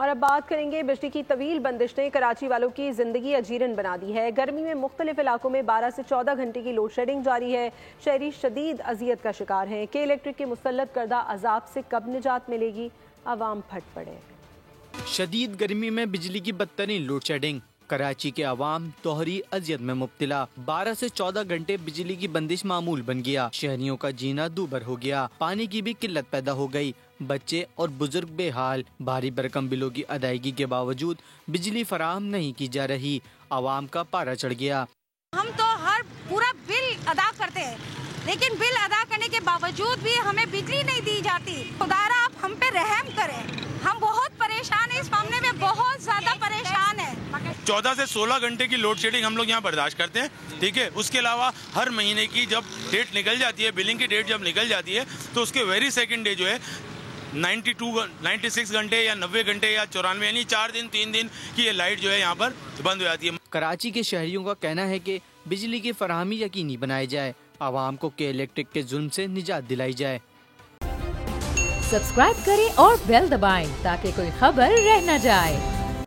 और अब बात करेंगे, बिजली की तवील बंदिश ने कराची वालों की जिंदगी अजीरन बना दी है। गर्मी में मुख्तलिफ इलाकों में 12 से 14 घंटे की लोड शेडिंग जारी है। शहरी शदीद अजियत का शिकार हैं। के इलेक्ट्रिक के मुसल्लत करदा अजाब से कब निजात मिलेगी, आवाम फट पड़े। शदीद गर्मी में बिजली की बदतरीन लोड शेडिंग, कराची के अवाम दोहरी अजियत में मुब्तला। 12 से 14 घंटे बिजली की बंदिश मामूल बन गया। शहरियों का जीना दूभर हो गया। पानी की भी किल्लत पैदा हो गई। बच्चे और बुजुर्ग बेहाल। भारी भरकम बिलों की अदायगी के बावजूद बिजली फराहम नहीं की जा रही। आवाम का पारा चढ़ गया। हम तो हर पूरा बिल अदा करते हैं, लेकिन बिल अदा करने के बावजूद भी हमें बिजली नहीं दी जाती। खुदारा आप हम पे रहम करें, हम बहुत परेशान हैं, इस मामले में बहुत ज्यादा परेशान है। 14 से 16 घंटे की लोड शेडिंग हम लोग यहाँ बर्दाश्त करते हैं, ठीक है। उसके अलावा हर महीने की जब डेट निकल जाती है, बिलिंग की डेट जब निकल जाती है, तो उसके वेरी सेकंड डे जो है 96 घंटे या 90 घंटे या 94 यानी 4 दिन 3 दिन की ये लाइट जो है यहाँ पर बंद हो जाती है। कराची के शहरियों का कहना है कि बिजली की फराहमी यकीनी बनाई जाए। आवाम को के इलेक्ट्रिक के जुल्म से निजात दिलाई जाए। सब्सक्राइब करें और बेल दबाएं ताकि कोई खबर रह न जाए।